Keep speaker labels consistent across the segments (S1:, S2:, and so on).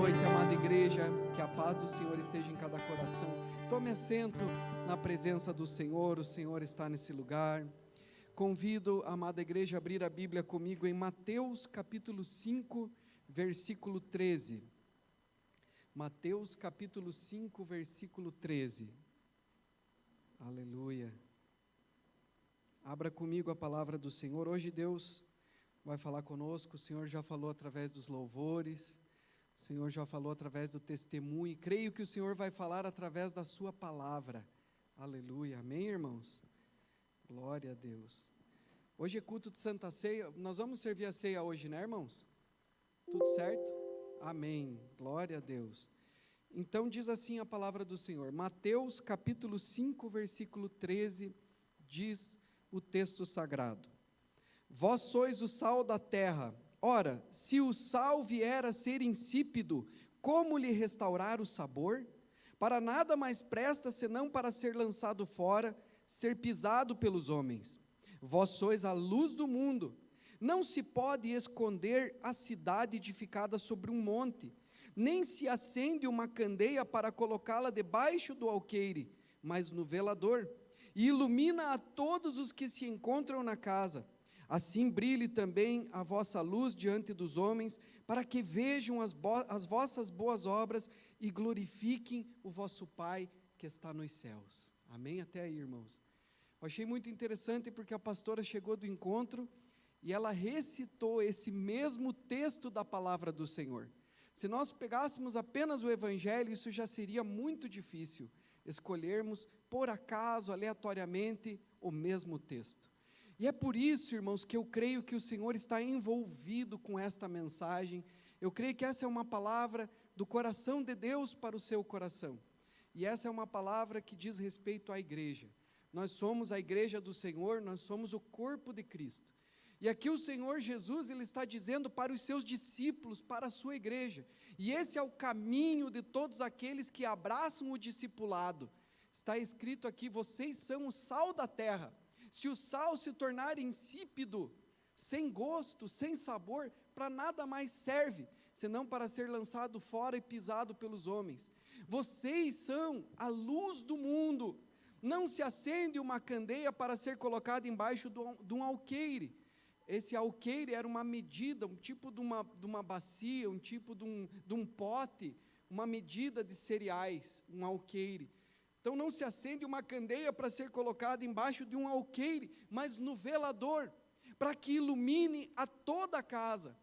S1: noite, amada igreja, que a paz do Senhor esteja em cada coração. Tome assento na presença do Senhor, o Senhor está nesse lugar. Convido a amada igreja a abrir a Bíblia comigo em Mateus capítulo 5, versículo 13. Mateus capítulo 5, versículo 13. Aleluia. Abra comigo a palavra do Senhor. Hoje Deus vai falar conosco. O Senhor já falou através dos louvores, o Senhor já falou através do testemunho, e creio que o Senhor vai falar através da sua palavra. Aleluia, amém, irmãos? Glória a Deus. Hoje é culto de Santa Ceia, nós vamos servir a ceia hoje, né, irmãos? Tudo certo? Amém, glória a Deus. Então diz assim a palavra do Senhor, Mateus capítulo 5, versículo 13, diz o texto sagrado: Vós sois o sal da terra. Ora, se o sal vier a ser insípido, como lhe restaurar o sabor? Para nada mais presta, senão para ser lançado fora, ser pisado pelos homens. Vós sois a luz do mundo. Não se pode esconder a cidade edificada sobre um monte, nem se acende uma candeia para colocá-la debaixo do alqueire, mas no velador, e ilumina a todos os que se encontram na casa. Assim brilhe também a vossa luz diante dos homens, para que vejam as vossas boas obras e glorifiquem o vosso Pai que está nos céus. Amém? Até aí, irmãos. Eu achei muito interessante porque a pastora chegou do encontro e ela recitou esse mesmo texto da palavra do Senhor. Se nós pegássemos apenas o Evangelho, isso já seria muito difícil, escolhermos por acaso, aleatoriamente, o mesmo texto. E é por isso, irmãos, que eu creio que o Senhor está envolvido com esta mensagem. Eu creio que essa é uma palavra do coração de Deus para o seu coração. E essa é uma palavra que diz respeito à igreja. Nós somos a igreja do Senhor, nós somos o corpo de Cristo. E aqui o Senhor Jesus, Ele está dizendo para os seus discípulos, para a sua igreja. E esse é o caminho de todos aqueles que abraçam o discipulado. Está escrito aqui, vocês são o sal da terra. Se o sal se tornar insípido, sem gosto, sem sabor, para nada mais serve, senão para ser lançado fora e pisado pelos homens. Vocês são a luz do mundo. Não se acende uma candeia para ser colocada embaixo de um alqueire. Esse alqueire era uma medida, um tipo de uma bacia, um tipo de um pote, uma medida de cereais, um alqueire. Então não se acende uma candeia para ser colocada embaixo de um alqueire, mas no velador, para que ilumine a toda a casa.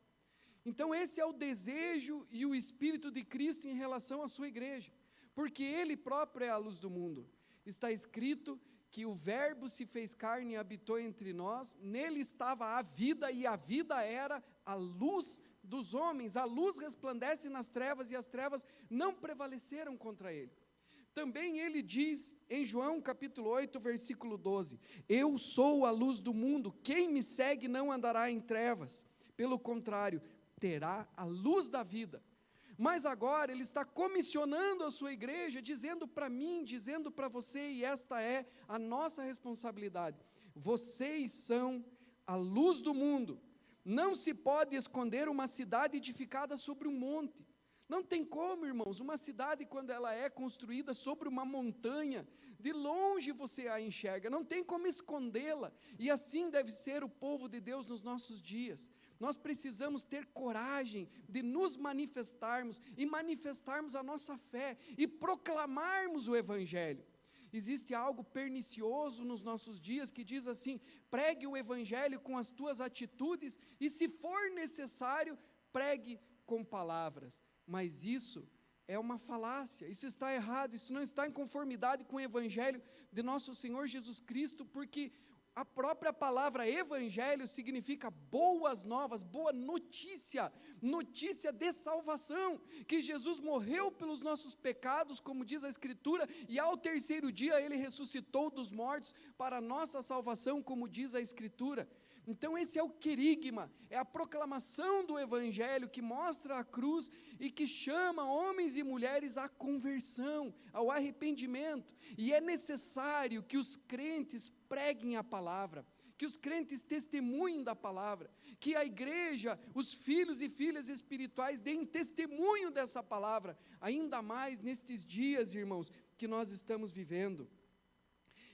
S1: Então esse é o desejo e o Espírito de Cristo em relação à sua igreja, porque Ele próprio é a luz do mundo. Está escrito que o Verbo se fez carne e habitou entre nós, nele estava a vida e a vida era a luz dos homens. A luz resplandece nas trevas e as trevas não prevaleceram contra ele. Também ele diz em João capítulo 8, versículo 12, Eu sou a luz do mundo, quem me segue não andará em trevas, pelo contrário, terá a luz da vida. Mas agora ele está comissionando a sua igreja, dizendo para mim, dizendo para você, e esta é a nossa responsabilidade, vocês são a luz do mundo. Não se pode esconder uma cidade edificada sobre um monte. Não tem como, irmãos, uma cidade quando ela é construída sobre uma montanha, de longe você a enxerga, não tem como escondê-la, e assim deve ser o povo de Deus nos nossos dias. Nós precisamos ter coragem de nos manifestarmos, e manifestarmos a nossa fé, e proclamarmos o Evangelho. Existe algo pernicioso nos nossos dias que diz assim, pregue o Evangelho com as tuas atitudes, e se for necessário, pregue com palavras. Mas isso é uma falácia, isso está errado, isso não está em conformidade com o Evangelho de nosso Senhor Jesus Cristo, porque a própria palavra Evangelho significa boas novas, boa notícia, notícia de salvação, que Jesus morreu pelos nossos pecados, como diz a Escritura, e ao terceiro dia Ele ressuscitou dos mortos para a nossa salvação, como diz a Escritura. Então esse é o querigma, é a proclamação do Evangelho que mostra a cruz e que chama homens e mulheres à conversão, ao arrependimento, e é necessário que os crentes preguem a palavra, que os crentes testemunhem da palavra, que a igreja, os filhos e filhas espirituais deem testemunho dessa palavra, ainda mais nestes dias, irmãos, que nós estamos vivendo.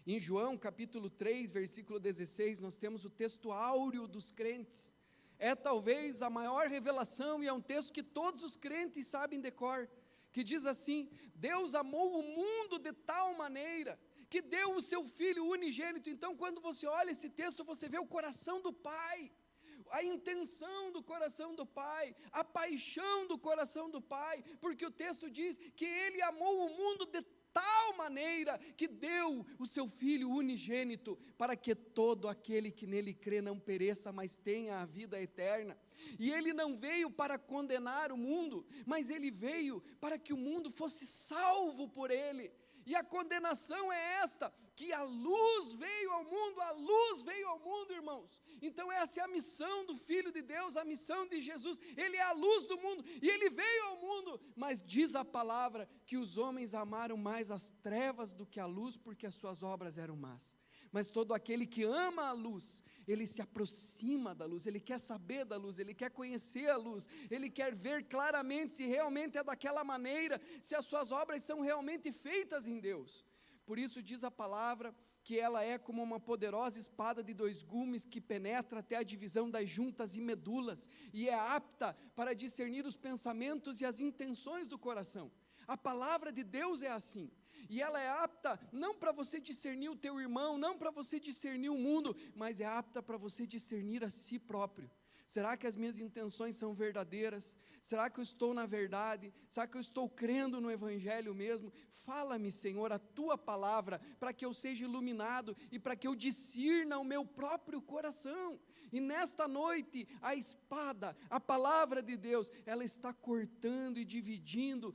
S1: Em João capítulo 3, versículo 16, nós temos o texto áureo dos crentes. É talvez a maior revelação e é um texto que todos os crentes sabem de cor, que diz assim: Deus amou o mundo de tal maneira que deu o seu Filho unigênito. Então, quando você olha esse texto, você vê o coração do Pai, a intenção do coração do Pai, a paixão do coração do Pai, porque o texto diz que Ele amou o mundo de tal maneira que deu o seu Filho unigênito, para que todo aquele que nele crê não pereça, mas tenha a vida eterna. E Ele não veio para condenar o mundo, mas Ele veio para que o mundo fosse salvo por Ele. E a condenação é esta, que a luz veio ao mundo, irmãos. Então essa é a missão do Filho de Deus, a missão de Jesus. Ele é a luz do mundo, e Ele veio ao mundo, mas diz a palavra que os homens amaram mais as trevas do que a luz, porque as suas obras eram más. Mas todo aquele que ama a luz, ele se aproxima da luz, ele quer saber da luz, ele quer conhecer a luz, ele quer ver claramente se realmente é daquela maneira, se as suas obras são realmente feitas em Deus. Por isso diz a palavra que ela é como uma poderosa espada de 2 gumes que penetra até a divisão das juntas e medulas, e é apta para discernir os pensamentos e as intenções do coração. A palavra de Deus é assim. E ela é apta não para você discernir o teu irmão, não para você discernir o mundo, mas é apta para você discernir a si próprio. Será que as minhas intenções são verdadeiras? Será que eu estou na verdade? Será que eu estou crendo no Evangelho mesmo? Fala-me, Senhor, a Tua palavra, para que eu seja iluminado e para que eu discirna o meu próprio coração. E nesta noite, a espada, a palavra de Deus, ela está cortando e dividindo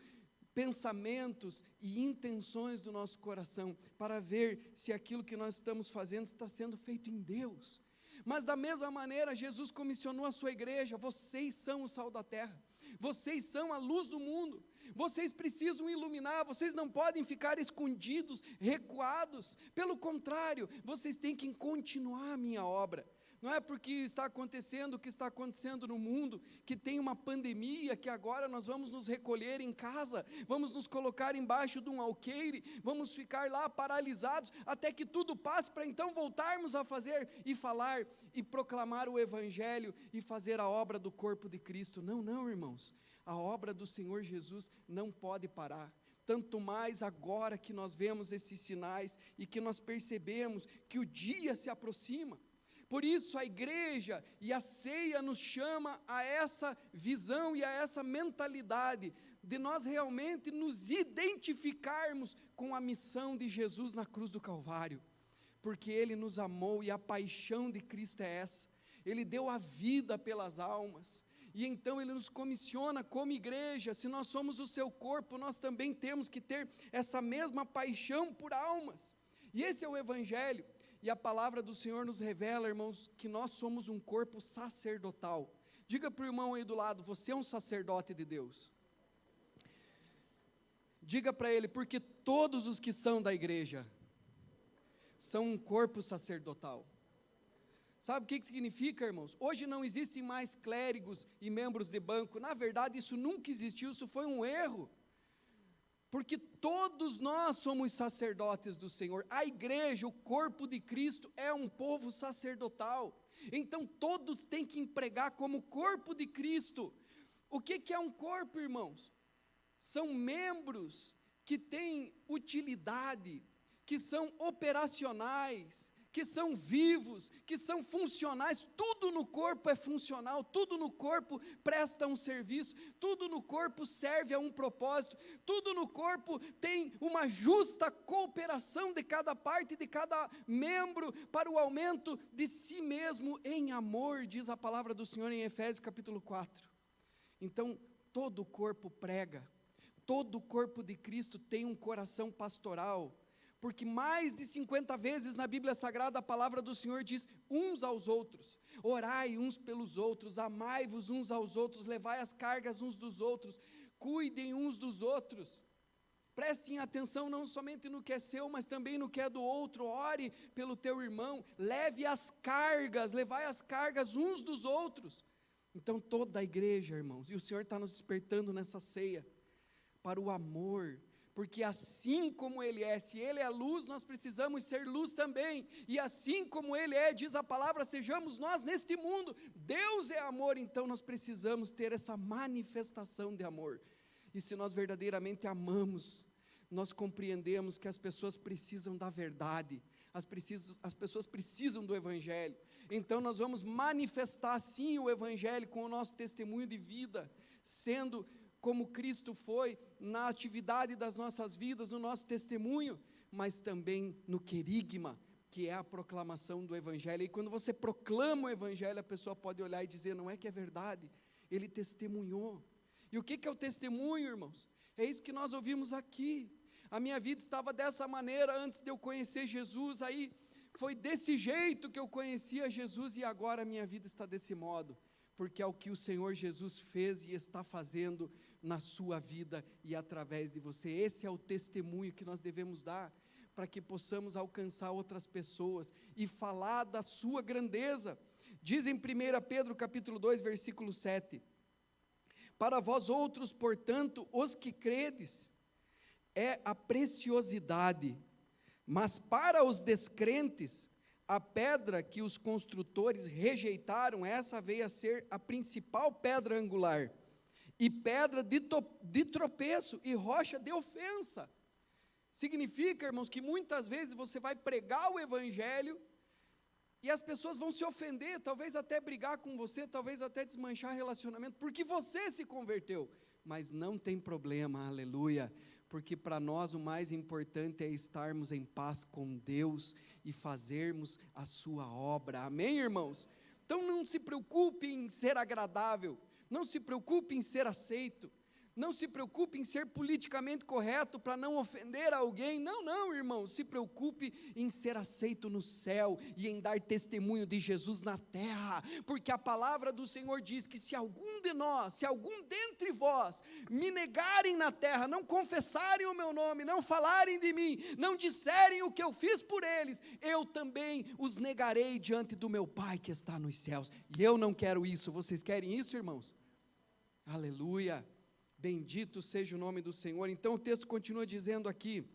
S1: pensamentos e intenções do nosso coração, para ver se aquilo que nós estamos fazendo está sendo feito em Deus. Mas da mesma maneira, Jesus comissionou a sua igreja: vocês são o sal da terra, vocês são a luz do mundo, vocês precisam iluminar, vocês não podem ficar escondidos, recuados, pelo contrário, vocês têm que continuar a minha obra. Não é porque está acontecendo o que está acontecendo no mundo, que tem uma pandemia, que agora nós vamos nos recolher em casa, vamos nos colocar embaixo de um alqueire, vamos ficar lá paralisados, até que tudo passe, para então voltarmos a fazer e falar e proclamar o Evangelho e fazer a obra do corpo de Cristo. Não, não, irmãos, a obra do Senhor Jesus não pode parar. Tanto mais agora que nós vemos esses sinais e que nós percebemos que o dia se aproxima. Por isso a igreja e a ceia nos chama a essa visão e a essa mentalidade de nós realmente nos identificarmos com a missão de Jesus na cruz do Calvário, porque Ele nos amou e a paixão de Cristo é essa. Ele deu a vida pelas almas, e então Ele nos comissiona como igreja. Se nós somos o seu corpo, nós também temos que ter essa mesma paixão por almas, e esse é o Evangelho. E a palavra do Senhor nos revela, irmãos, que nós somos um corpo sacerdotal. Diga para o irmão aí do lado: você é um sacerdote de Deus. Diga para ele: porque todos os que são da igreja são um corpo sacerdotal. Sabe o que significa, irmãos? Hoje não existem mais clérigos e membros de banco. Na verdade, isso nunca existiu, isso foi um erro. Porque todos nós somos sacerdotes do Senhor. A igreja, o corpo de Cristo, é um povo sacerdotal. Então todos têm que empregar como corpo de Cristo. O que é um corpo, irmãos? São membros que têm utilidade, que são operacionais, que são vivos, que são funcionais. Tudo no corpo é funcional, tudo no corpo presta um serviço, tudo no corpo serve a um propósito, tudo no corpo tem uma justa cooperação de cada parte, de cada membro, para o aumento de si mesmo em amor, diz a palavra do Senhor em Efésios capítulo 4. Então, todo o corpo prega, todo o corpo de Cristo tem um coração pastoral, porque mais de 50 vezes na Bíblia Sagrada a palavra do Senhor diz uns aos outros: orai uns pelos outros, amai-vos uns aos outros, levai as cargas uns dos outros, cuidem uns dos outros. Prestem atenção não somente no que é seu, mas também no que é do outro. Ore pelo teu irmão, levai as cargas uns dos outros. Então toda a igreja, irmãos, e o Senhor está nos despertando nessa ceia, para o amor, porque assim como Ele é, se Ele é luz, nós precisamos ser luz também, e assim como Ele é, diz a palavra, sejamos nós neste mundo. Deus é amor, então nós precisamos ter essa manifestação de amor. E se nós verdadeiramente amamos, nós compreendemos que as pessoas precisam da verdade, as pessoas precisam do Evangelho. Então nós vamos manifestar sim o Evangelho com o nosso testemunho de vida, sendo como Cristo foi na atividade das nossas vidas, no nosso testemunho, mas também no querigma, que é a proclamação do Evangelho. E quando você proclama o Evangelho, a pessoa pode olhar e dizer, não é que é verdade, ele testemunhou. E o que é o testemunho, irmãos? É isso que nós ouvimos aqui. A minha vida estava dessa maneira antes de eu conhecer Jesus, aí foi desse jeito que eu conhecia Jesus, e agora a minha vida está desse modo, porque é o que o Senhor Jesus fez e está fazendo na sua vida e através de você. Esse é o testemunho que nós devemos dar, para que possamos alcançar outras pessoas e falar da sua grandeza. Diz em 1 Pedro capítulo 2, versículo 7, para vós outros, portanto, os que credes, é a preciosidade, mas para os descrentes, a pedra que os construtores rejeitaram, essa veio a ser a principal pedra angular, e pedra de tropeço, e rocha de ofensa. Significa, irmãos, que muitas vezes você vai pregar o Evangelho, e as pessoas vão se ofender, talvez até brigar com você, talvez até desmanchar relacionamento, porque você se converteu, mas não tem problema, aleluia, porque para nós o mais importante é estarmos em paz com Deus, e fazermos a sua obra, amém, irmãos? Então não se preocupe em ser agradável, não se preocupe em ser aceito, não se preocupe em ser politicamente correto para não ofender alguém, não, irmão, se preocupe em ser aceito no céu e em dar testemunho de Jesus na terra, porque a palavra do Senhor diz que se algum de nós, se algum dentre vós me negarem na terra, não confessarem o meu nome, não falarem de mim, não disserem o que eu fiz por eles, eu também os negarei diante do meu Pai que está nos céus, e eu não quero isso. Vocês querem isso, irmãos? Aleluia. Bendito seja o nome do Senhor. Então o texto continua dizendo aqui,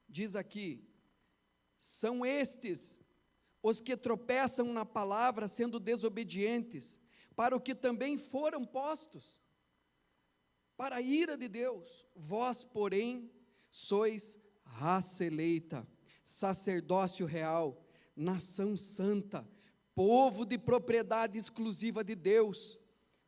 S1: diz aqui, são estes os que tropeçam na palavra, sendo desobedientes, para o que também foram postos, para a ira de Deus. Vós, porém, sois raça eleita, sacerdócio real, nação santa, povo de propriedade exclusiva de Deus,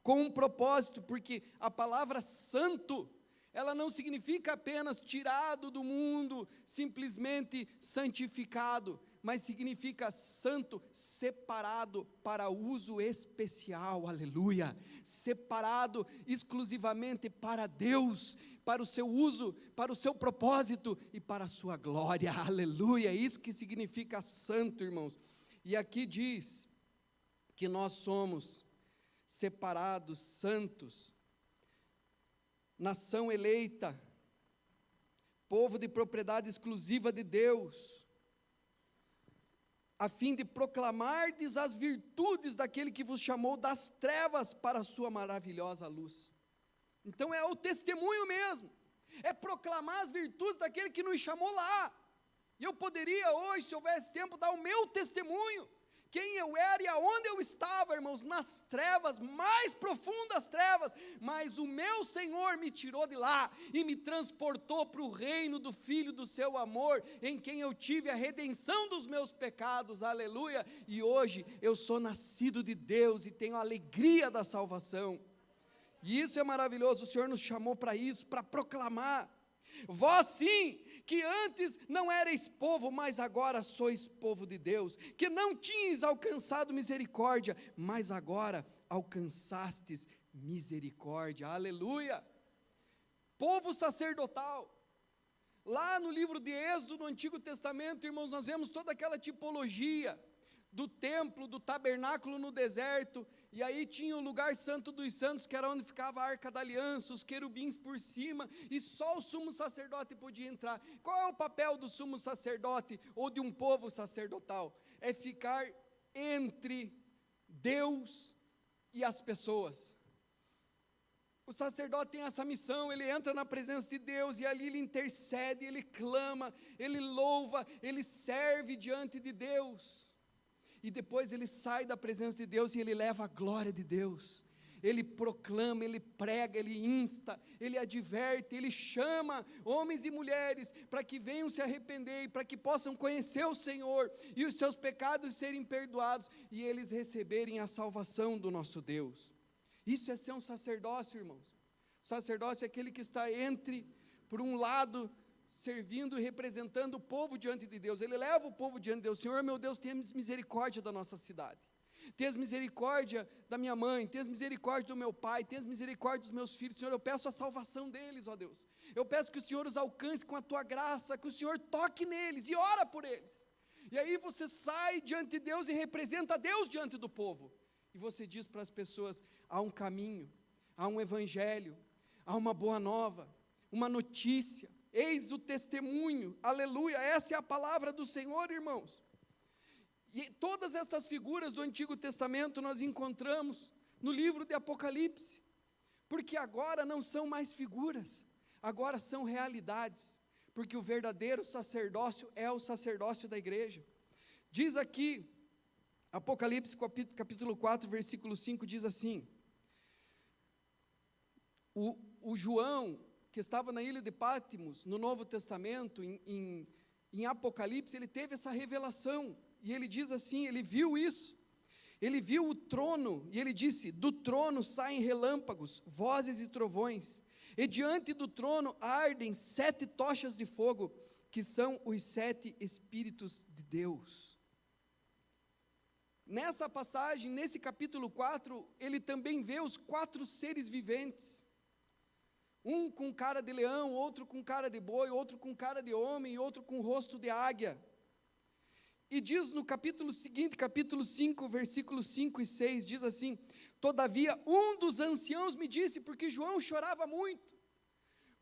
S1: com um propósito, porque a palavra santo, ela não significa apenas tirado do mundo, simplesmente santificado, mas significa santo, separado para uso especial, aleluia, separado exclusivamente para Deus, para o seu uso, para o seu propósito e para a sua glória, aleluia, isso que significa santo, irmãos. E aqui diz que nós somos separados, santos, nação eleita, povo de propriedade exclusiva de Deus, a fim de proclamardes as virtudes daquele que vos chamou das trevas para a sua maravilhosa luz. Então é o testemunho mesmo, é proclamar as virtudes daquele que nos chamou lá. E eu poderia hoje, se houvesse tempo, dar o meu testemunho, quem eu era e aonde eu estava, irmãos, nas trevas, mais profundas trevas, mas o meu Senhor me tirou de lá, e me transportou para o reino do Filho do seu amor, em quem eu tive a redenção dos meus pecados, aleluia, e hoje eu sou nascido de Deus, e tenho a alegria da salvação, e isso é maravilhoso. O Senhor nos chamou para isso, para proclamar. Vós sim, que antes não erais povo, mas agora sois povo de Deus, que não tinhais alcançado misericórdia, mas agora alcançastes misericórdia, aleluia. Povo sacerdotal, lá no livro de Êxodo, no Antigo Testamento, irmãos, nós vemos toda aquela tipologia do templo, do tabernáculo no deserto, E aí tinha o lugar santo dos santos, que era onde ficava a arca da aliança, os querubins por cima, e só o sumo sacerdote podia entrar. Qual é o papel do sumo sacerdote, ou de um povo sacerdotal? É ficar entre Deus e as pessoas. O sacerdote tem essa missão, ele entra na presença de Deus, e ali ele intercede, ele clama, ele louva, ele serve diante de Deus. E depois ele sai da presença de Deus e ele leva a glória de Deus. Ele proclama, ele prega, ele insta, ele adverte, ele chama homens e mulheres para que venham se arrepender, para que possam conhecer o Senhor e os seus pecados serem perdoados e eles receberem a salvação do nosso Deus. Isso é ser um sacerdócio, irmãos. O sacerdócio é aquele que está por um lado, servindo e representando o povo diante de Deus. Ele leva o povo diante de Deus. Senhor, meu Deus, tenha misericórdia da nossa cidade. Tenha misericórdia da minha mãe, tenha misericórdia do meu pai, tenha misericórdia dos meus filhos. Senhor, eu peço a salvação deles, ó Deus. Eu peço que o Senhor os alcance com a tua graça, que o Senhor toque neles e ora por eles. E aí você sai diante de Deus e representa Deus diante do povo. E você diz para as pessoas, há um caminho, há um evangelho, há uma boa nova, uma notícia. Eis o testemunho, aleluia, essa é a palavra do Senhor, irmãos. E todas essas figuras do Antigo Testamento nós encontramos no livro de Apocalipse, porque agora não são mais figuras, agora são realidades, porque o verdadeiro sacerdócio é o sacerdócio da igreja. Diz aqui, Apocalipse capítulo 4, versículo 5, diz assim, o João, que estava na ilha de Patmos, no Novo Testamento, em Apocalipse, ele teve essa revelação, e ele diz assim, ele viu isso, ele viu o trono, e ele disse, do trono saem relâmpagos, vozes e trovões, e diante do trono ardem 7 tochas de fogo, que são os 7 Espíritos de Deus. Nessa passagem, nesse capítulo 4, ele também vê os 4 seres viventes, um com cara de leão, outro com cara de boi, outro com cara de homem, e outro com rosto de águia. E diz no capítulo seguinte, capítulo 5, versículos 5 e 6, diz assim, todavia um dos anciãos me disse, porque João chorava muito,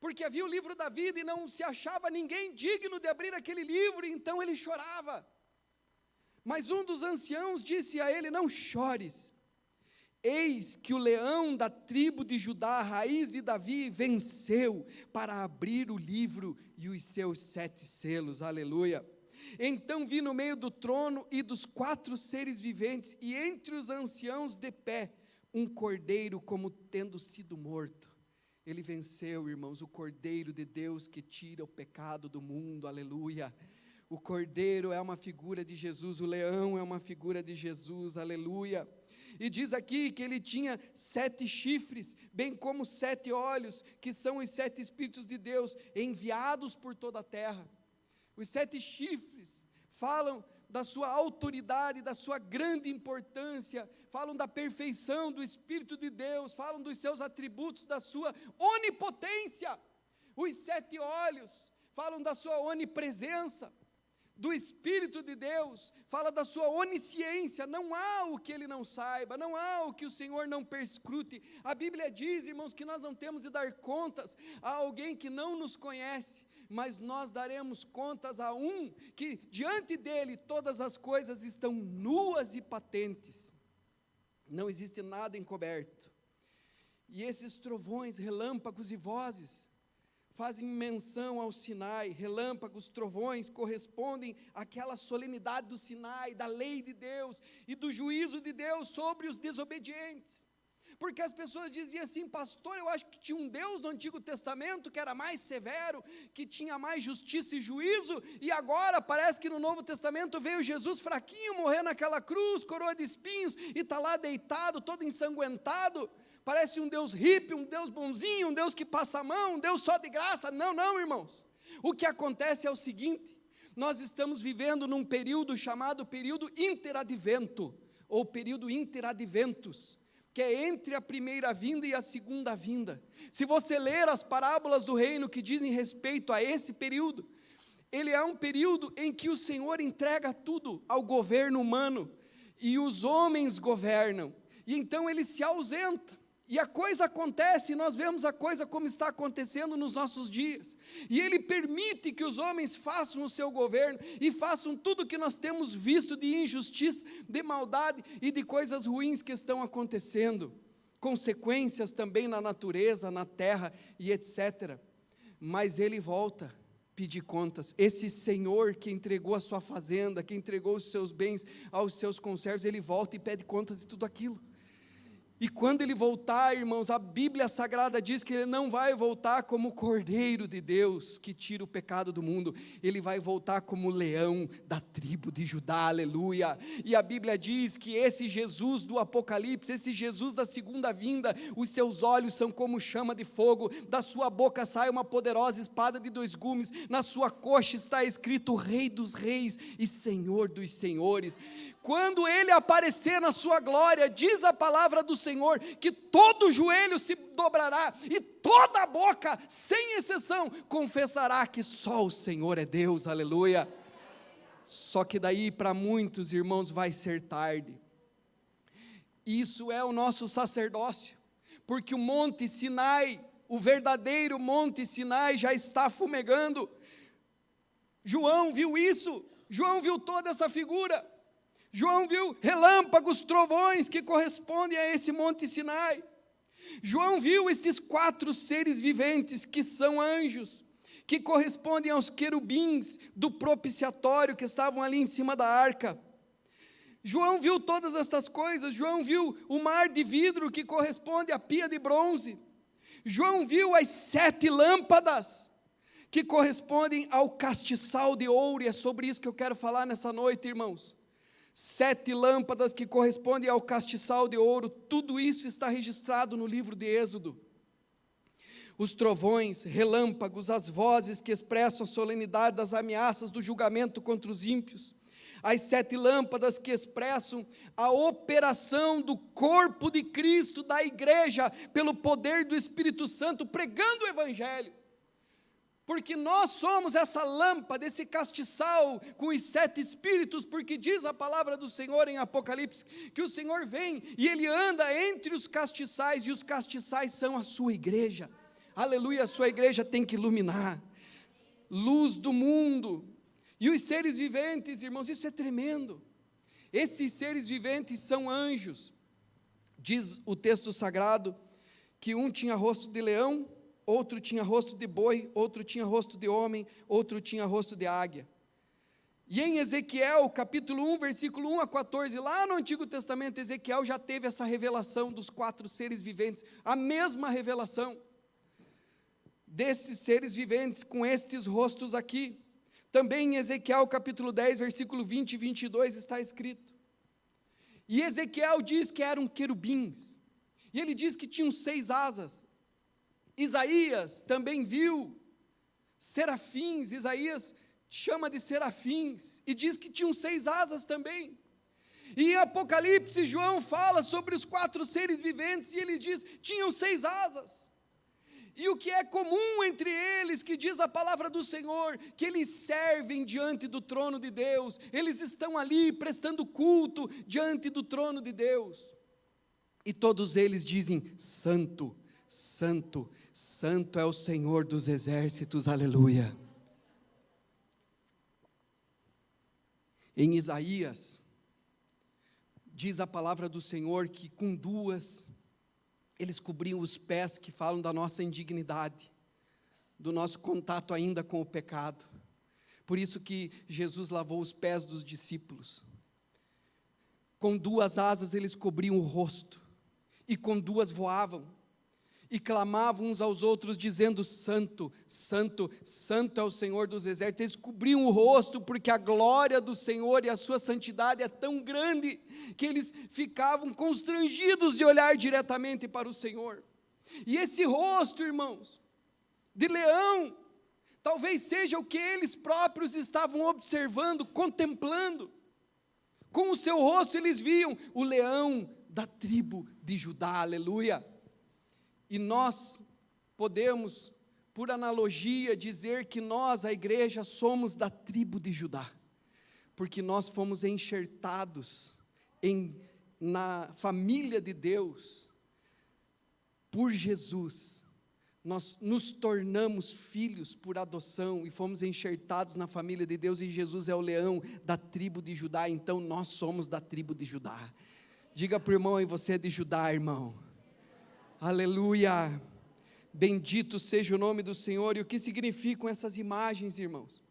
S1: porque havia o livro da vida e não se achava ninguém digno de abrir aquele livro, e então ele chorava. Mas um dos anciãos disse a ele, não chores, eis que o leão da tribo de Judá, a raiz de Davi, venceu para abrir o livro e os seus 7 selos, aleluia. Então vi no meio do trono e dos 4 seres viventes, e entre os anciãos de pé, um cordeiro como tendo sido morto. Ele venceu, irmãos, o cordeiro de Deus que tira o pecado do mundo, aleluia. O cordeiro é uma figura de Jesus, o leão é uma figura de Jesus, aleluia. E diz aqui que ele tinha 7 chifres, bem como 7 olhos, que são os 7 Espíritos de Deus, enviados por toda a terra. Os 7 chifres falam da sua autoridade, da sua grande importância, falam da perfeição do Espírito de Deus, falam dos seus atributos, da sua onipotência. Os 7 olhos falam da sua onipresença, do Espírito de Deus, fala da sua onisciência, não há o que ele não saiba, não há o que o Senhor não perscrute. A Bíblia diz, irmãos, que nós não temos de dar contas a alguém que não nos conhece, mas nós daremos contas a um que diante dele todas as coisas estão nuas e patentes, não existe nada encoberto. E esses trovões, relâmpagos e vozes fazem menção ao Sinai, relâmpagos, trovões, correspondem àquela solenidade do Sinai, da lei de Deus e do juízo de Deus sobre os desobedientes. Porque as pessoas diziam assim, pastor, eu acho que tinha um Deus no Antigo Testamento que era mais severo, que tinha mais justiça e juízo, e agora parece que no Novo Testamento veio Jesus fraquinho, morrer naquela cruz, coroa de espinhos, e está lá deitado, todo ensanguentado. Parece um Deus hippie, um Deus bonzinho, um Deus que passa a mão, um Deus só de graça. Não, não, irmãos. O que acontece é o seguinte, nós estamos vivendo num período chamado período interadvento, ou período interadventus, que é entre a primeira vinda e a segunda vinda. Se você ler as parábolas do reino que dizem respeito a esse período, ele é um período em que o Senhor entrega tudo ao governo humano, e os homens governam. e então ele se ausenta. E a coisa acontece, e nós vemos a coisa como está acontecendo nos nossos dias. E ele permite que os homens façam o seu governo, e façam tudo o que nós temos visto de injustiça, de maldade e de coisas ruins que estão acontecendo. Consequências também na natureza, na terra e etc. Mas ele volta pedir contas. Esse senhor que entregou a sua fazenda, que entregou os seus bens aos seus conservos, ele volta e pede contas de tudo aquilo. E quando ele voltar, irmãos, a Bíblia Sagrada diz que ele não vai voltar como o Cordeiro de Deus, que tira o pecado do mundo, ele vai voltar como o leão da tribo de Judá, aleluia. E a Bíblia diz que esse Jesus do Apocalipse, esse Jesus da segunda vinda, os seus olhos são como chama de fogo, da sua boca sai uma poderosa espada de 2 gumes, na sua coxa está escrito Rei dos Reis e Senhor dos Senhores. Quando ele aparecer na sua glória, diz a palavra do Senhor, que todo joelho se dobrará, e toda boca, sem exceção, confessará que só o Senhor é Deus, aleluia. Só que daí para muitos irmãos vai ser tarde. Isso é o nosso sacerdócio, porque o Monte Sinai, o verdadeiro Monte Sinai já está fumegando. João viu isso, João viu toda essa figura. João viu relâmpagos, trovões que correspondem a esse Monte Sinai. João viu estes 4 seres viventes que são anjos, que correspondem aos querubins do propiciatório que estavam ali em cima da arca. João viu todas estas coisas. João viu o mar de vidro que corresponde à pia de bronze. João viu as 7 lâmpadas que correspondem ao castiçal de ouro, e é sobre isso que eu quero falar nessa noite, irmãos. 7 lâmpadas que correspondem ao castiçal de ouro, tudo isso está registrado no livro de Êxodo. Os trovões, relâmpagos, as vozes que expressam a solenidade das ameaças do julgamento contra os ímpios, as 7 lâmpadas que expressam a operação do corpo de Cristo, da igreja, pelo poder do Espírito Santo, pregando o Evangelho. Porque nós somos essa lâmpada, esse castiçal com os 7 espíritos, porque diz a palavra do Senhor em Apocalipse, que o Senhor vem e Ele anda entre os castiçais, e os castiçais são a sua igreja, aleluia. A sua igreja tem que iluminar, luz do mundo, e os seres viventes, irmãos, isso é tremendo, esses seres viventes são anjos. Diz o texto sagrado, que um tinha rosto de leão, outro tinha rosto de boi, outro tinha rosto de homem, outro tinha rosto de águia. E em Ezequiel, capítulo 1, versículo 1 a 14, lá no Antigo Testamento, Ezequiel já teve essa revelação dos 4 seres viventes, a mesma revelação desses seres viventes, com estes rostos aqui. Também em Ezequiel, capítulo 10, versículo 20 e 22, está escrito. E Ezequiel diz que eram querubins, e ele diz que tinham 6 asas. Isaías também viu serafins, Isaías chama de serafins, e diz que tinham 6 asas também. E em Apocalipse, João fala sobre os 4 seres viventes, e ele diz, tinham 6 asas. E o que é comum entre eles, que diz a palavra do Senhor, que eles servem diante do trono de Deus, eles estão ali prestando culto diante do trono de Deus. E todos eles dizem, Santo, Santo, Santo é o Senhor dos exércitos, aleluia. Em Isaías, diz a palavra do Senhor que com 2, eles cobriam os pés, que falam da nossa indignidade, do nosso contato ainda com o pecado. Por isso que Jesus lavou os pés dos discípulos. Com 2 asas eles cobriam o rosto, e com 2 voavam, e clamavam uns aos outros, dizendo, Santo, Santo, Santo é o Senhor dos exércitos. Eles cobriam o rosto, porque a glória do Senhor e a sua santidade é tão grande, que eles ficavam constrangidos de olhar diretamente para o Senhor. E esse rosto, irmãos, de leão, talvez seja o que eles próprios estavam observando, contemplando. Com o seu rosto eles viam o leão da tribo de Judá, aleluia. E nós podemos, por analogia, dizer que nós, a igreja, somos da tribo de Judá, porque nós fomos enxertados em na família de Deus, por Jesus, nós nos tornamos filhos por adoção e fomos enxertados na família de Deus, e Jesus é o leão da tribo de Judá, então nós somos da tribo de Judá. Diga para o irmão: e você é de Judá, irmão. Aleluia, bendito seja o nome do Senhor. E o que significam essas imagens, irmãos?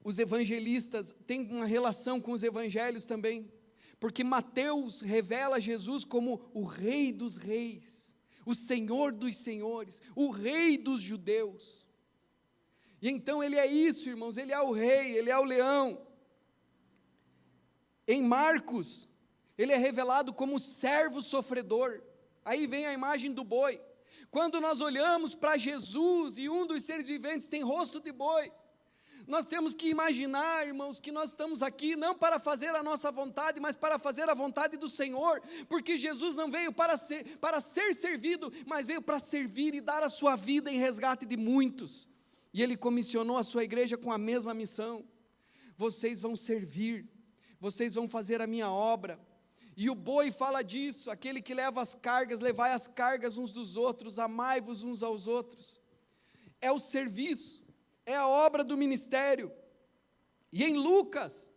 S1: Os evangelistas têm uma relação com os evangelhos também, porque Mateus revela Jesus como o Rei dos Reis, o Senhor dos Senhores, o Rei dos judeus. E então ele é isso, irmãos, ele é o Rei, ele é o leão. Em Marcos, ele é revelado como servo sofredor. Aí vem a imagem do boi. Quando nós olhamos para Jesus e um dos seres viventes tem rosto de boi, nós temos que imaginar, irmãos, que nós estamos aqui não para fazer a nossa vontade, mas para fazer a vontade do Senhor, porque Jesus não veio para ser servido, mas veio para servir e dar a sua vida em resgate de muitos. E Ele comissionou a sua igreja com a mesma missão: vocês vão servir, vocês vão fazer a minha obra. E o boi fala disso: aquele que leva as cargas, levai as cargas uns dos outros, amai-vos uns aos outros. É o serviço, é a obra do ministério. E em Lucas,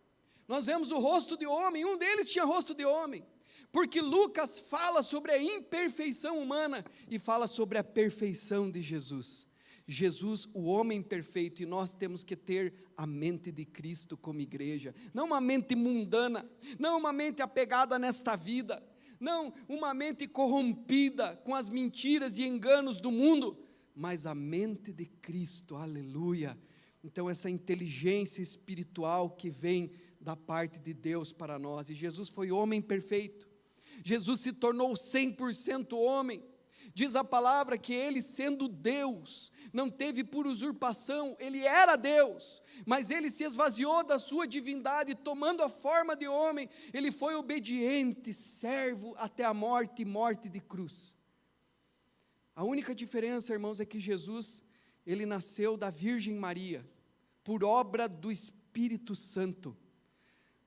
S1: nós vemos o rosto de homem, um deles tinha rosto de homem, porque Lucas fala sobre a imperfeição humana e fala sobre a perfeição de Jesus. Jesus, o homem perfeito, e nós temos que ter a mente de Cristo como igreja, não uma mente mundana, não uma mente apegada nesta vida, não uma mente corrompida com as mentiras e enganos do mundo, mas a mente de Cristo, aleluia. Então essa inteligência espiritual que vem da parte de Deus para nós, e Jesus foi homem perfeito, Jesus se tornou 100% homem. Diz a palavra que ele, sendo Deus, não teve por usurpação, ele era Deus, mas ele se esvaziou da sua divindade, tomando a forma de homem, ele foi obediente, servo até a morte, e morte de cruz. A única diferença, irmãos, é que Jesus, ele nasceu da Virgem Maria, por obra do Espírito Santo.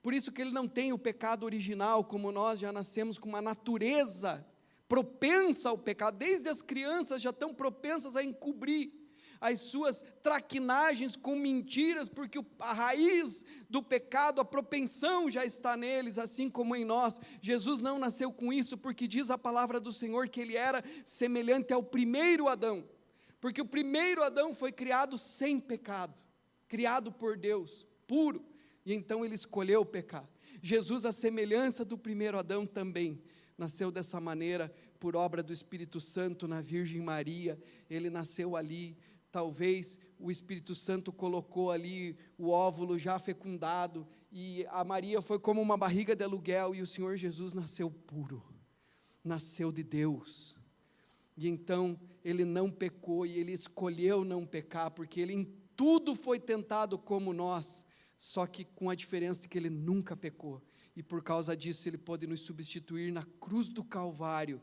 S1: Por isso que ele não tem o pecado original, como nós já nascemos com uma natureza propensa ao pecado. Desde as crianças já estão propensas a encobrir as suas traquinagens com mentiras, porque a raiz do pecado, a propensão já está neles, assim como em nós. Jesus não nasceu com isso, porque diz a palavra do Senhor que ele era semelhante ao primeiro Adão, porque o primeiro Adão foi criado sem pecado, criado por Deus, puro, e então ele escolheu pecar. Jesus, a semelhança do primeiro Adão, também nasceu dessa maneira, por obra do Espírito Santo na Virgem Maria. Ele nasceu ali, talvez o Espírito Santo colocou ali o óvulo já fecundado, e a Maria foi como uma barriga de aluguel, e o Senhor Jesus nasceu puro, nasceu de Deus, e então ele não pecou, e ele escolheu não pecar, porque ele em tudo foi tentado como nós, só que com a diferença de que ele nunca pecou, e por causa disso ele pôde nos substituir na cruz do Calvário,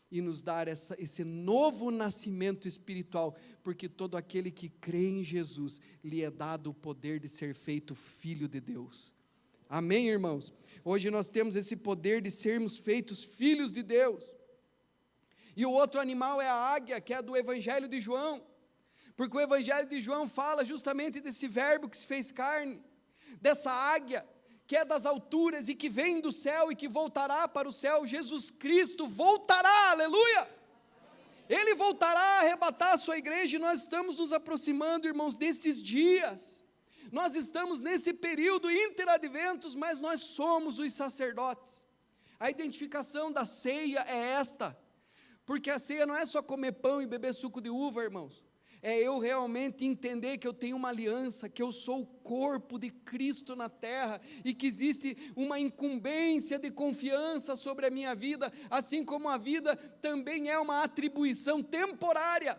S1: e nos dar esse novo nascimento espiritual, porque todo aquele que crê em Jesus, lhe é dado o poder de ser feito filho de Deus. Amém, irmãos? Hoje nós temos esse poder de sermos feitos filhos de Deus. E o outro animal é a águia, que é do Evangelho de João, porque o Evangelho de João fala justamente desse verbo que se fez carne, dessa águia, que é das alturas e que vem do céu e que voltará para o céu. Jesus Cristo voltará, aleluia! Ele voltará a arrebatar a sua igreja, e nós estamos nos aproximando, irmãos, desses dias. Nós estamos nesse período interadventos, mas nós somos os sacerdotes. A identificação da ceia é esta, porque a ceia não é só comer pão e beber suco de uva, irmãos. É eu realmente entender que eu tenho uma aliança, que eu sou o corpo de Cristo na terra, e que existe uma incumbência de confiança sobre a minha vida, assim como a vida também é uma atribuição temporária.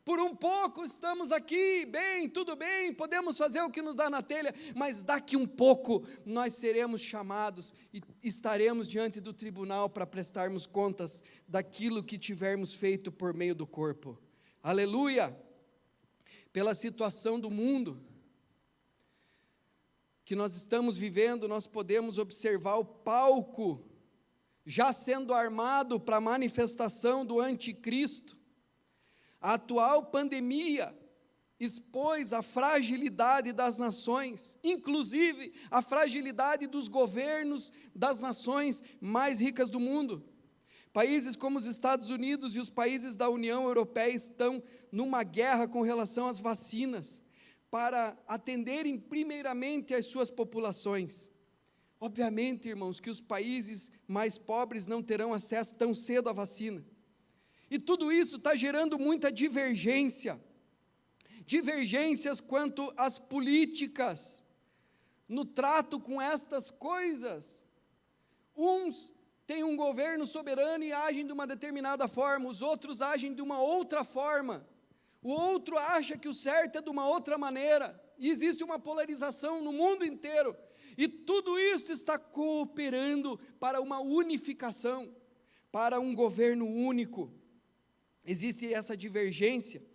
S1: Por um pouco estamos aqui, bem, tudo bem, podemos fazer o que nos dá na telha, mas daqui um pouco nós seremos chamados e estaremos diante do tribunal para prestarmos contas daquilo que tivermos feito por meio do corpo. Aleluia! Pela situação do mundo, que nós estamos vivendo, nós podemos observar o palco já sendo armado para a manifestação do anticristo. A atual pandemia expôs a fragilidade das nações, inclusive a fragilidade dos governos das nações mais ricas do mundo. Países como os Estados Unidos e os países da União Europeia estão numa guerra com relação às vacinas, para atenderem primeiramente as suas populações. Obviamente, irmãos, que os países mais pobres não terão acesso tão cedo à vacina. E tudo isso está gerando muita divergência. Divergências quanto às políticas, no trato com estas coisas. Uns têm um governo soberano e agem de uma determinada forma, os outros agem de uma outra forma. O outro acha que o certo é de uma outra maneira, e existe uma polarização no mundo inteiro, e tudo isso está cooperando para uma unificação, para um governo único. Existe essa divergência,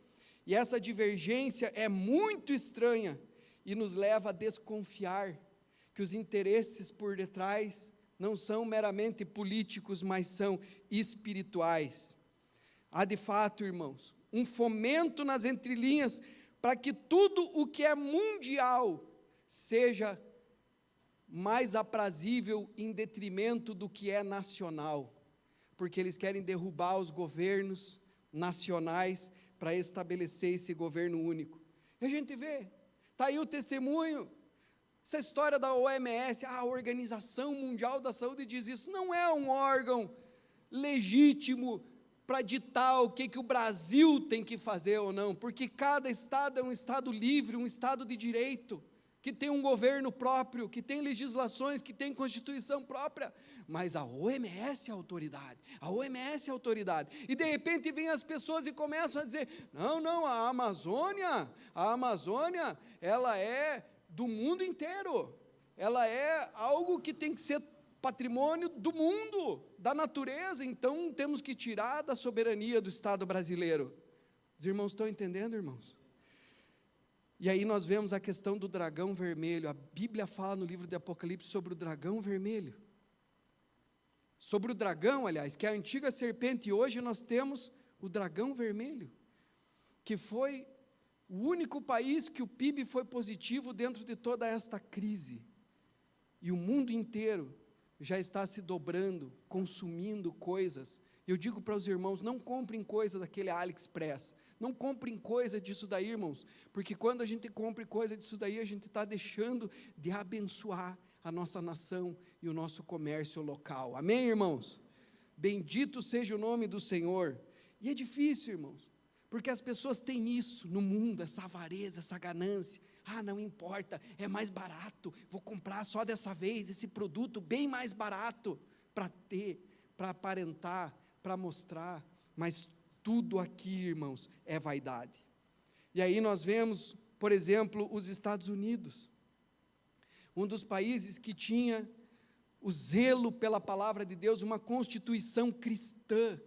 S1: e essa divergência é muito estranha, e nos leva a desconfiar que os interesses por detrás não são meramente políticos, mas são espirituais. Há de fato, irmãos, um fomento nas entrelinhas para que tudo o que é mundial seja mais aprazível em detrimento do que é nacional, porque eles querem derrubar os governos nacionais para estabelecer esse governo único. E a gente vê, está aí o testemunho, essa história da OMS, a Organização Mundial da Saúde diz isso, não é um órgão legítimo para ditar o que o Brasil tem que fazer ou não, porque cada estado é um estado livre, um estado de direito, que tem um governo próprio, que tem legislações, que tem constituição própria, mas a OMS é a autoridade, e de repente vêm as pessoas e começam a dizer, não, a Amazônia, ela é do mundo inteiro, ela é algo que tem que ser patrimônio do mundo, da natureza, então temos que tirar da soberania do Estado brasileiro. Os irmãos estão entendendo, irmãos? E aí nós vemos a questão do dragão vermelho, a Bíblia fala no livro de Apocalipse sobre o dragão vermelho, sobre o dragão, aliás, que é a antiga serpente, e hoje nós temos o dragão vermelho, que foi o único país que o PIB foi positivo dentro de toda esta crise, e o mundo inteiro já está se dobrando, consumindo coisas. Eu digo para os irmãos, não comprem coisa daquele AliExpress, não comprem coisa disso daí, irmãos, porque quando a gente compra coisa disso daí, a gente está deixando de abençoar a nossa nação e o nosso comércio local, amém, irmãos? Bendito seja o nome do Senhor. E é difícil, irmãos, porque as pessoas têm isso no mundo, essa avareza, essa ganância. Não importa, é mais barato, vou comprar só dessa vez esse produto bem mais barato, para ter, para aparentar, para mostrar, mas tudo aqui, irmãos, é vaidade. E aí nós vemos, por exemplo, os Estados Unidos, um dos países que tinha o zelo pela palavra de Deus, uma constituição cristã,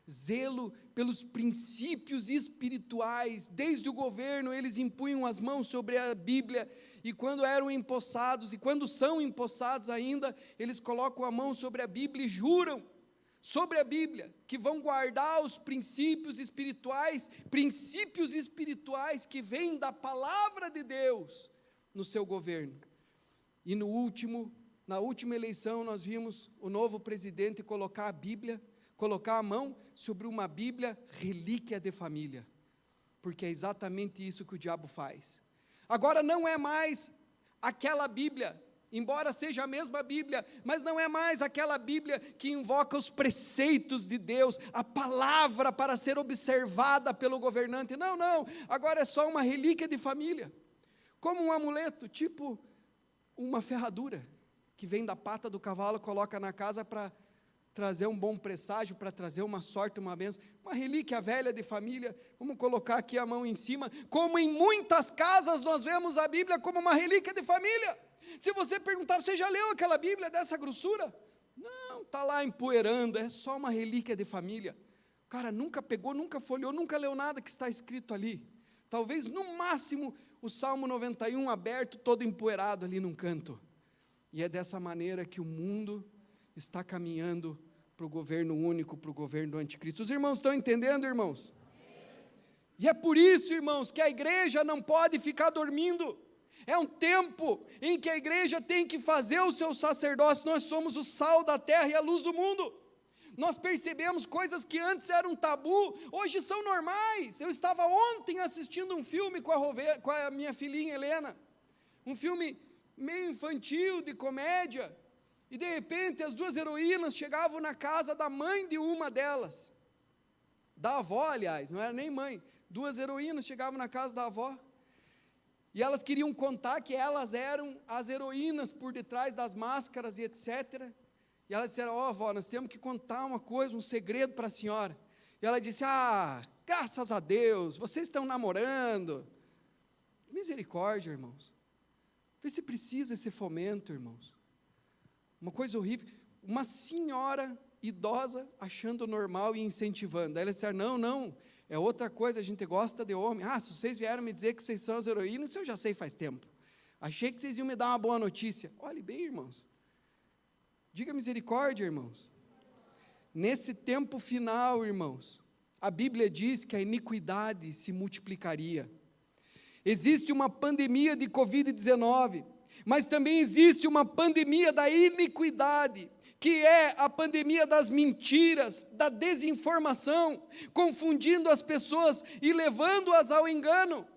S1: zelo pelos princípios espirituais. Desde o governo eles impunham as mãos sobre a Bíblia, e quando eram empossados, e quando são empossados ainda, eles colocam a mão sobre a Bíblia e juram sobre a Bíblia, que vão guardar os princípios espirituais que vêm da palavra de Deus no seu governo. E na última eleição nós vimos o novo presidente colocar a mão sobre uma Bíblia relíquia de família, porque é exatamente isso que o diabo faz. Agora não é mais aquela Bíblia, embora seja a mesma Bíblia, mas não é mais aquela Bíblia que invoca os preceitos de Deus, a palavra para ser observada pelo governante, não, agora é só uma relíquia de família, como um amuleto, tipo uma ferradura, que vem da pata do cavalo, coloca na casa para trazer um bom presságio, para trazer uma sorte, uma bênção, uma relíquia velha de família. Vamos colocar aqui a mão em cima, como em muitas casas nós vemos a Bíblia como uma relíquia de família. Se você perguntar, você já leu aquela Bíblia dessa grossura? Não, está lá empoeirando, é só uma relíquia de família. O cara nunca pegou, nunca folheou, nunca leu nada que está escrito ali. Talvez no máximo o Salmo 91 aberto, todo empoeirado ali num canto. E é dessa maneira que o mundo está caminhando para o governo único, para o governo do anticristo. Os irmãos estão entendendo, irmãos? E é por isso, irmãos, que a igreja não pode ficar dormindo. É um tempo em que a igreja tem que fazer o seu sacerdócio. Nós somos o sal da terra e a luz do mundo. Nós percebemos coisas que antes eram tabu, hoje são normais. Eu estava ontem assistindo um filme com a minha filhinha Helena, um filme meio infantil, de comédia, e de repente as duas heroínas chegavam na casa da mãe de uma delas, da avó, aliás, não era nem mãe, duas heroínas chegavam na casa da avó, e elas queriam contar que elas eram as heroínas por detrás das máscaras e etc., e elas disseram: ó, avó, nós temos que contar uma coisa, um segredo para a senhora. E ela disse: graças a Deus, vocês estão namorando. Misericórdia, irmãos. Vê se precisa esse fomento, irmãos. Uma coisa horrível. Uma senhora idosa achando normal e incentivando. Aí eles disseram: não, é outra coisa, a gente gosta de homem. Se vocês vieram me dizer que vocês são as heroínas, isso eu já sei faz tempo. Achei que vocês iam me dar uma boa notícia. Olhe bem, irmãos. Diga misericórdia, irmãos. Nesse tempo final, irmãos, a Bíblia diz que a iniquidade se multiplicaria. Existe uma pandemia de Covid-19, mas também existe uma pandemia da iniquidade, que é a pandemia das mentiras, da desinformação, confundindo as pessoas e levando-as ao engano.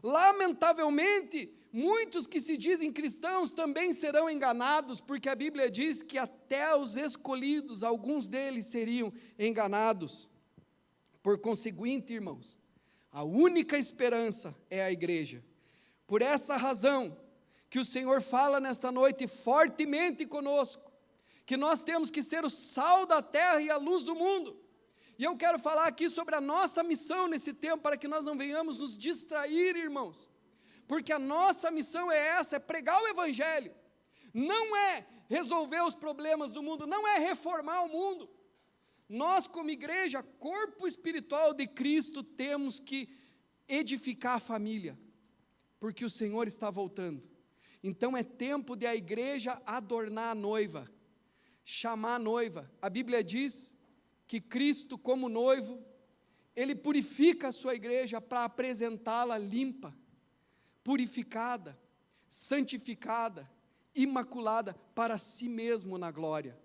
S1: Lamentavelmente, muitos que se dizem cristãos também serão enganados, porque a Bíblia diz que até os escolhidos, alguns deles seriam enganados. Por conseguinte, irmãos, a única esperança é a igreja. Por essa razão que o Senhor fala nesta noite fortemente conosco, que nós temos que ser o sal da terra e a luz do mundo. E eu quero falar aqui sobre a nossa missão nesse tempo, para que nós não venhamos nos distrair, irmãos. Porque a nossa missão é essa, é pregar o evangelho. Não é resolver os problemas do mundo, não é reformar o mundo. Nós, como igreja, corpo espiritual de Cristo, temos que edificar a família, porque o Senhor está voltando. Então é tempo de a igreja adornar a noiva, chamar a noiva. A Bíblia diz que Cristo, como noivo, Ele purifica a sua igreja para apresentá-la limpa, purificada, santificada, imaculada para si mesmo na glória.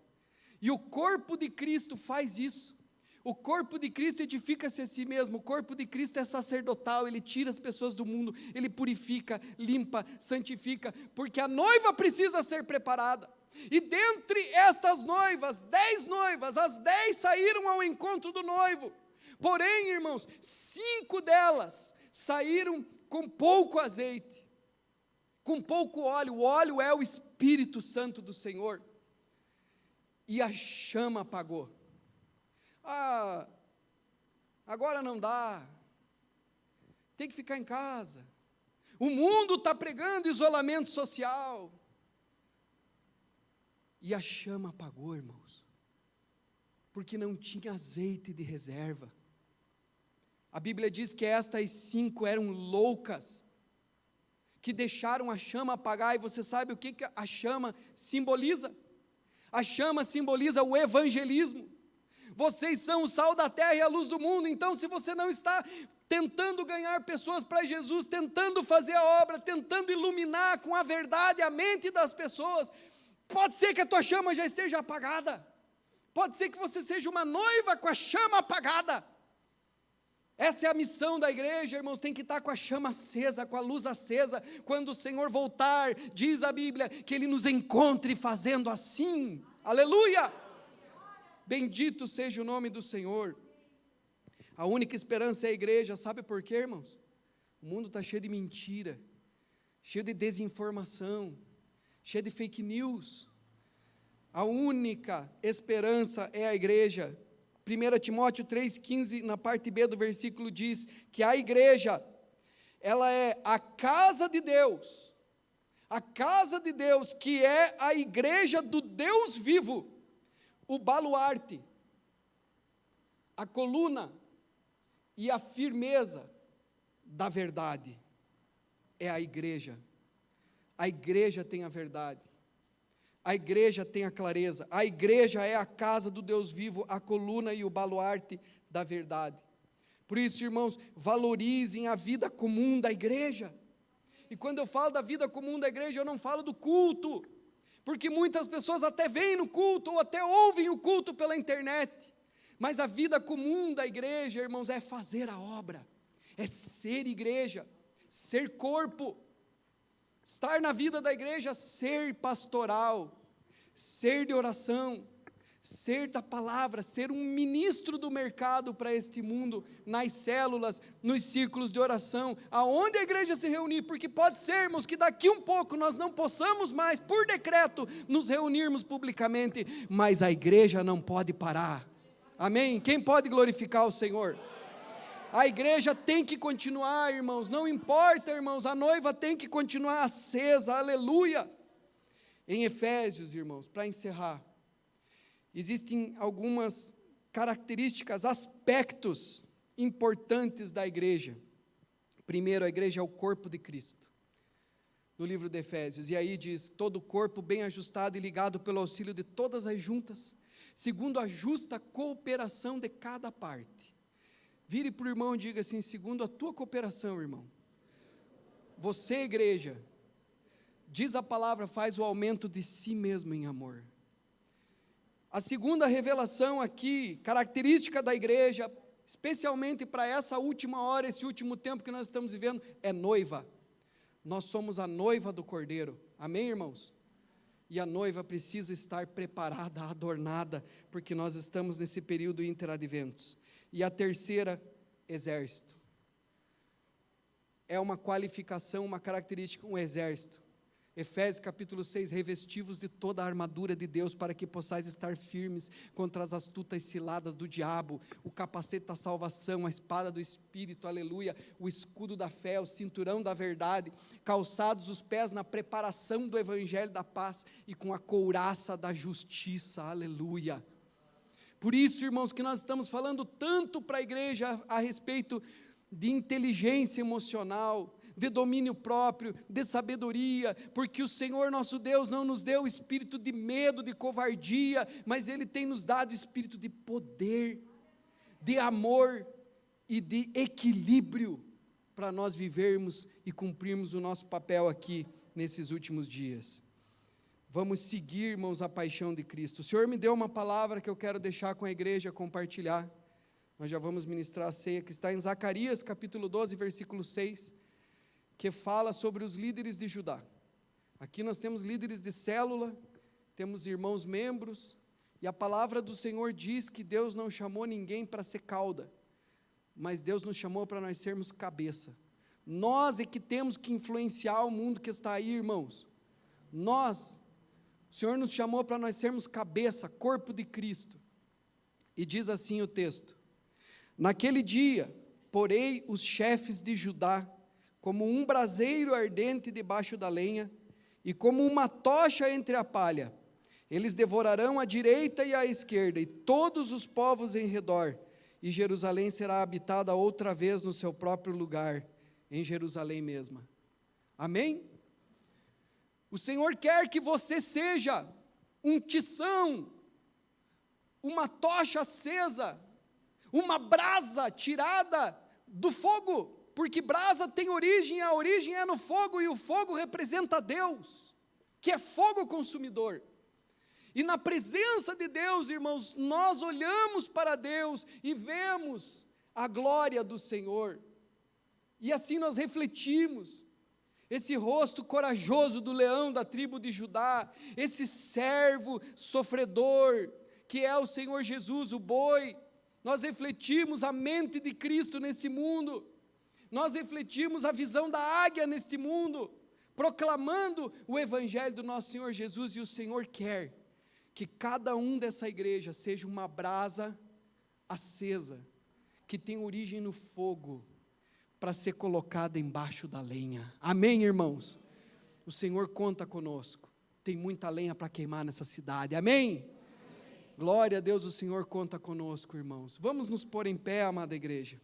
S1: E o corpo de Cristo faz isso. O corpo de Cristo edifica-se a si mesmo. O corpo de Cristo é sacerdotal. Ele tira as pessoas do mundo, ele purifica, limpa, santifica, porque a noiva precisa ser preparada. E dentre estas noivas, 10 noivas, as 10 saíram ao encontro do noivo. Porém, irmãos, 5 delas saíram com pouco azeite, com pouco óleo. O óleo é o Espírito Santo do Senhor. E a chama apagou. Agora não dá, tem que ficar em casa. O mundo está pregando isolamento social. E a chama apagou, irmãos, porque não tinha azeite de reserva. A Bíblia diz que estas 5 eram loucas, que deixaram a chama apagar. E você sabe o que a chama simboliza? A chama simboliza o evangelismo. Vocês são o sal da terra e a luz do mundo. Então, se você não está tentando ganhar pessoas para Jesus, tentando fazer a obra, tentando iluminar com a verdade a mente das pessoas, pode ser que a tua chama já esteja apagada. Pode ser que você seja uma noiva com a chama apagada. Essa é a missão da igreja, irmãos, tem que estar com a chama acesa, com a luz acesa. Quando o Senhor voltar, diz a Bíblia, que Ele nos encontre fazendo assim. Aleluia! Bendito seja o nome do Senhor. A única esperança é a igreja. Sabe por quê, irmãos? O mundo está cheio de mentira, cheio de desinformação, cheio de fake news. A única esperança é a igreja. 1 Timóteo 3,15, na parte B do versículo, diz que a igreja, ela é a casa de Deus, que é a igreja do Deus vivo, o baluarte, a coluna e a firmeza da verdade. é a igreja. A igreja tem a verdade. A igreja tem a clareza. A igreja é a casa do Deus vivo, a coluna e o baluarte da verdade. Por isso, irmãos, valorizem a vida comum da igreja. E quando eu falo da vida comum da igreja, eu não falo do culto, porque muitas pessoas até vêm no culto, ou até ouvem o culto pela internet, mas a vida comum da igreja, irmãos, é fazer a obra, é ser igreja, ser corpo, estar na vida da igreja, ser pastoral, ser de oração, ser da palavra, ser um ministro do mercado para este mundo, nas células, nos círculos de oração, aonde a igreja se reunir, porque pode ser, irmãos, que daqui um pouco nós não possamos mais, por decreto, nos reunirmos publicamente, mas a igreja não pode parar, amém? Quem pode glorificar o Senhor? A igreja tem que continuar, irmãos, não importa, irmãos, a noiva tem que continuar acesa, aleluia. Em Efésios, irmãos, para encerrar, existem algumas características, aspectos importantes da igreja. Primeiro, a igreja é o corpo de Cristo, no livro de Efésios, e aí diz, todo o corpo bem ajustado e ligado pelo auxílio de todas as juntas, segundo a justa cooperação de cada parte. Vire para o irmão e diga assim, segundo a tua cooperação, irmão, você, igreja, diz a palavra, faz o aumento de si mesmo em amor. A segunda revelação aqui, característica da igreja, especialmente para essa última hora, esse último tempo que nós estamos vivendo, é noiva. Nós somos a noiva do Cordeiro, amém, irmãos? E a noiva precisa estar preparada, adornada, porque nós estamos nesse período interadventos. E a terceira, exército. É uma qualificação, uma característica, um exército. Efésios capítulo 6, revestivos de toda a armadura de Deus, para que possais estar firmes contra as astutas ciladas do diabo, o capacete da salvação, a espada do Espírito, aleluia, o escudo da fé, o cinturão da verdade, calçados os pés na preparação do evangelho da paz, e com a couraça da justiça, aleluia. Por isso, irmãos, que nós estamos falando tanto para a igreja a respeito de inteligência emocional, de domínio próprio, de sabedoria, porque o Senhor nosso Deus não nos deu espírito de medo, de covardia, mas Ele tem nos dado espírito de poder, de amor e de equilíbrio, para nós vivermos e cumprirmos o nosso papel aqui, nesses últimos dias. Vamos seguir, irmãos, a paixão de Cristo. O Senhor me deu uma palavra que eu quero deixar com a igreja, compartilhar. Nós já vamos ministrar a ceia, que está em Zacarias, capítulo 12, versículo 6, que fala sobre os líderes de Judá. Aqui nós temos líderes de célula, temos irmãos membros, e a palavra do Senhor diz que Deus não chamou ninguém para ser cauda, mas Deus nos chamou para nós sermos cabeça. Nós é que temos que influenciar o mundo que está aí, irmãos. Nós, o Senhor nos chamou para nós sermos cabeça, corpo de Cristo. E diz assim o texto: naquele dia, porei os chefes de Judá como um braseiro ardente debaixo da lenha, e como uma tocha entre a palha. Eles devorarão à direita e à esquerda, e todos os povos em redor, e Jerusalém será habitada outra vez no seu próprio lugar, em Jerusalém mesma. Amém? O Senhor quer que você seja um tição, uma tocha acesa, uma brasa tirada do fogo, porque brasa tem origem, a origem é no fogo, e o fogo representa Deus, que é fogo consumidor. E na presença de Deus, irmãos, nós olhamos para Deus e vemos a glória do Senhor, e assim nós refletimos, esse rosto corajoso do leão da tribo de Judá, esse servo sofredor, que é o Senhor Jesus, o boi. Nós refletimos a mente de Cristo nesse mundo, nós refletimos a visão da águia neste mundo, proclamando o evangelho do nosso Senhor Jesus, e o Senhor quer que cada um dessa igreja seja uma brasa acesa, que tem origem no fogo, para ser colocada embaixo da lenha. Amém, irmãos? O Senhor conta conosco, tem muita lenha para queimar nessa cidade, amém? Amém? Glória a Deus, o Senhor conta conosco, irmãos. Vamos nos pôr em pé, amada igreja.